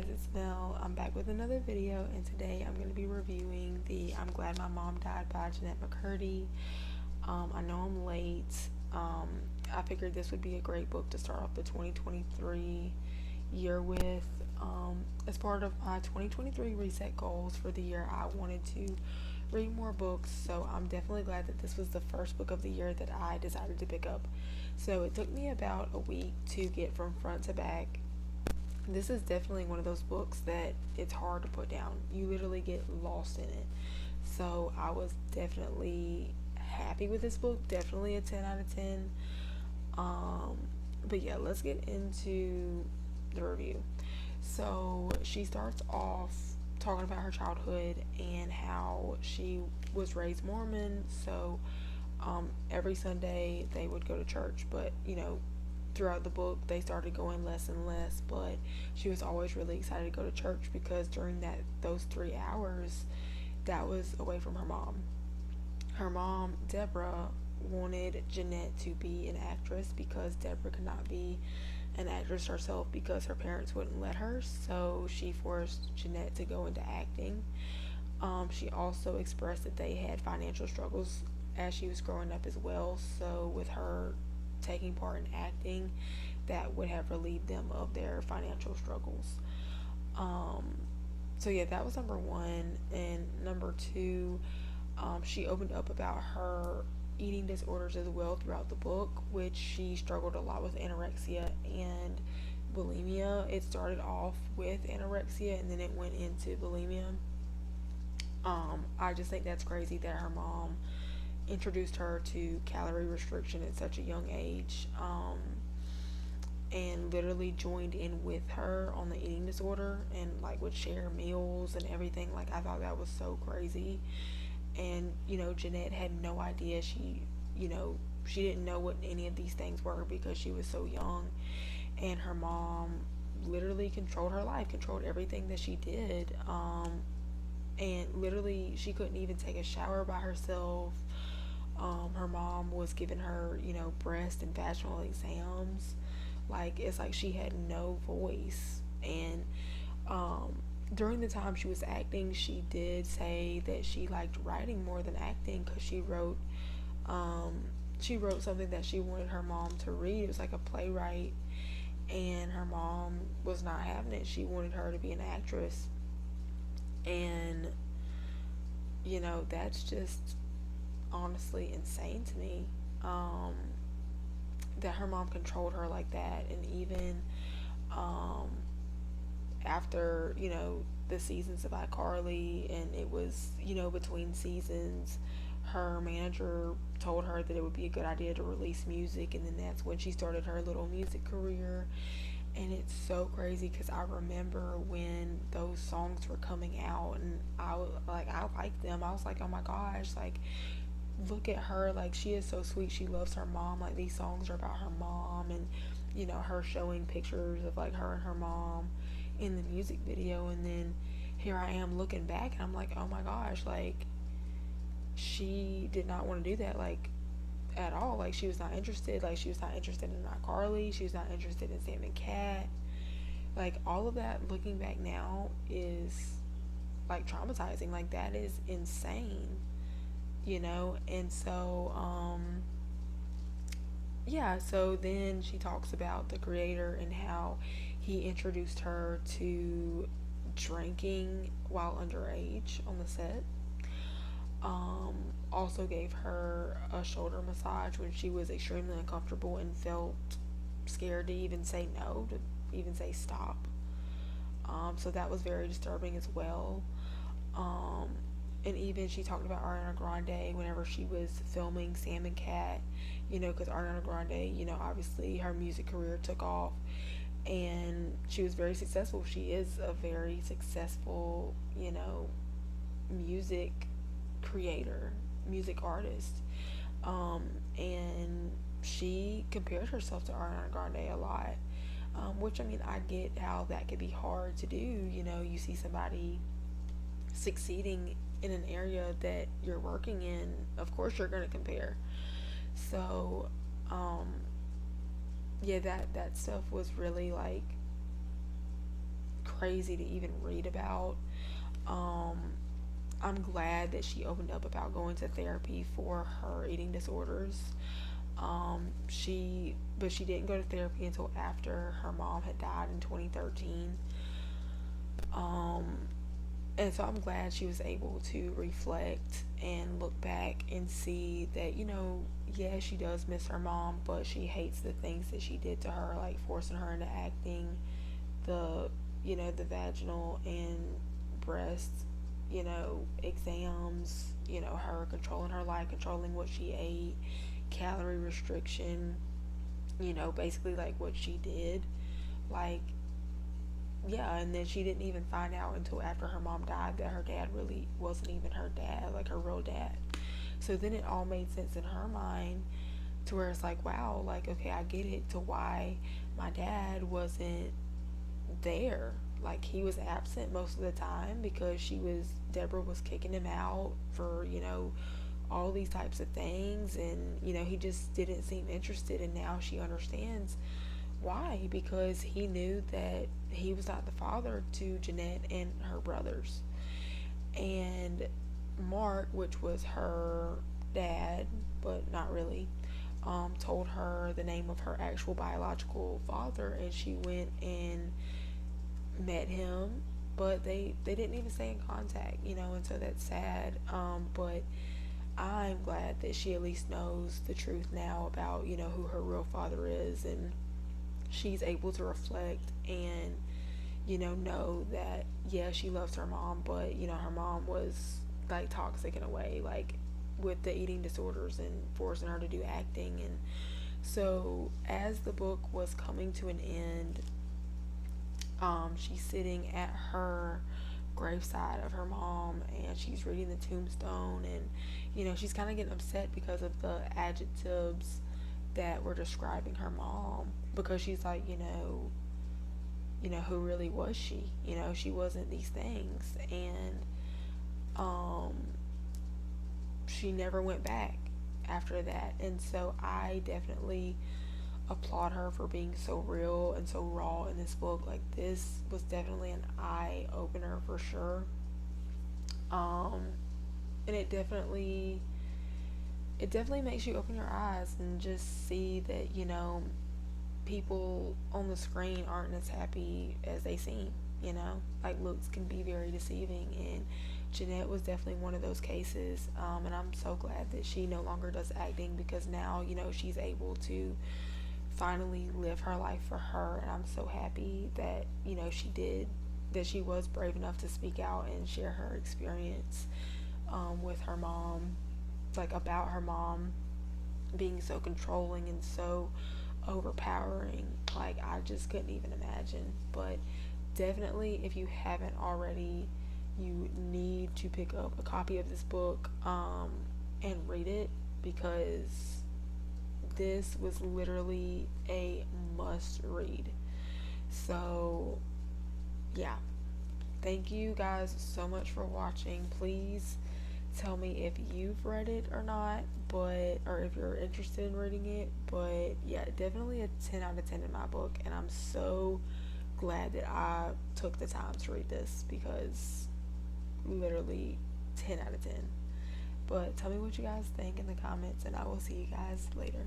guys, it's Mel. I'm back with another video, and today I'm going to be reviewing the I'm Glad My Mom Died by Jennette McCurdy. I know I'm late. I figured this would be a great book to start off the 2023 year with. As part of my 2023 reset goals for the year, I wanted to read more books, so I'm definitely glad that this was the first book of the year that I decided to pick up. So it took me about a week to get from front to back. This is definitely one of those books that it's hard to put down. You literally get lost in it. So I was definitely happy with this book. Definitely a 10 out of 10. But yeah, let's get into the review. So she starts off talking about her childhood and how she was raised Mormon. So every Sunday they would go to church, but throughout the book they started going less and less, but she was always really excited to go to church because during those 3 hours that was away from her mom. Her mom, Deborah, wanted Jennette to be an actress because Deborah could not be an actress herself because her parents wouldn't let her, so she forced Jennette to go into acting. She also expressed that they had financial struggles as she was growing up as well, so with her taking part in acting, that would have relieved them of their financial struggles. Um, so yeah, that was number one. And number two, she opened up about her eating disorders as well throughout the book, which she struggled a lot with anorexia and bulimia. It started off with anorexia and then it went into bulimia. I just think that's crazy that her mom introduced her to calorie restriction at such a young age, and literally joined in with her on the eating disorder and like would share meals and everything. Like, I thought that was so crazy. And Jennette had no idea. She didn't know what any of these things were because she was so young, and her mom literally controlled her life, controlled everything that she did. And literally she couldn't even take a shower by herself. Her mom was giving her, breast and vaginal exams. Like, it's like she had no voice. And during the time she was acting, she did say that she liked writing more than acting because she wrote something that she wanted her mom to read. It was like a playwright, and her mom was not having it. She wanted her to be an actress. And that's just honestly insane to me, that her mom controlled her like that. And even um, after the seasons of iCarly, and it was between seasons, her manager told her that it would be a good idea to release music, and then that's when she started her little music career. And it's so crazy because I remember when those songs were coming out, and I liked them. I was like, oh my gosh, like, look at her, like, she is so sweet, she loves her mom. Like, these songs are about her mom, and her showing pictures of like her and her mom in the music video. And then here I am looking back and I'm like, oh my gosh, like, she did not want to do that, like, at all. Like, she was not interested. Like, she was not interested in iCarly. She was not interested in Sam and Cat. Like, all of that, looking back now, is like traumatizing. Like, that is insane, And so yeah, so then she talks about the creator and how he introduced her to drinking while underage on the set. Also gave her a shoulder massage when she was extremely uncomfortable and felt scared to even say no, to even say stop. So that was very disturbing as well. Um, and even she talked about Ariana Grande whenever she was filming Sam and Cat, because Ariana Grande, obviously her music career took off and she was very successful. She is a very successful, music creator, music artist. And she compared herself to Ariana Grande a lot, which, I mean, I get how that could be hard to do. You see somebody succeeding in an area that you're working in, of course you're going to compare. So, yeah, that stuff was really like crazy to even read about. Um, I'm glad that she opened up about going to therapy for her eating disorders. But she didn't go to therapy until after her mom had died in 2013. Um, and so I'm glad she was able to reflect and look back and see that, yeah, she does miss her mom, but she hates the things that she did to her, like forcing her into acting, the, the vaginal and breast, exams, her controlling her life, controlling what she ate, calorie restriction, basically like what she did. Like, yeah, and then she didn't even find out until after her mom died that her dad really wasn't even her dad, like her real dad. So then it all made sense in her mind to where it's like, wow, like, okay, I get it to why my dad wasn't there. Like, he was absent most of the time because Deborah was kicking him out for, all these types of things. And, he just didn't seem interested. And now she understands why, because he knew that he was not the father to Jennette and her brothers. And Mark, which was her dad, but not really, told her the name of her actual biological father, and she went and met him, but they didn't even stay in contact, and so that's sad. But I'm glad that she at least knows the truth now about, who her real father is, and she's able to reflect and, know that, yeah, she loves her mom, but, her mom was, like, toxic in a way, like, with the eating disorders and forcing her to do acting. And so as the book was coming to an end, she's sitting at her graveside of her mom, and she's reading the tombstone, and, she's kind of getting upset because of the adjectives that were describing her mom, because she's like, who really was she? She wasn't these things. And she never went back after that. And so I definitely applaud her for being so real and so raw in this book. Like, this was definitely an eye opener for sure. And it definitely makes you open your eyes and just see that, people on the screen aren't as happy as they seem, like, looks can be very deceiving. And Jennette was definitely one of those cases. And I'm so glad that she no longer does acting, because now, she's able to finally live her life for her. And I'm so happy that, that she was brave enough to speak out and share her experience with her mom, like, about her mom being so controlling and so overpowering. Like, I just couldn't even imagine. But definitely, if you haven't already, you need to pick up a copy of this book and read it, because this was literally a must read. So yeah, thank you guys so much for watching. Please tell me if you've read it or not, or if you're interested in reading it. But yeah, definitely a 10 out of 10 in my book, and I'm so glad that I took the time to read this, because literally 10 out of 10. But tell me what you guys think in the comments, and I will see you guys later.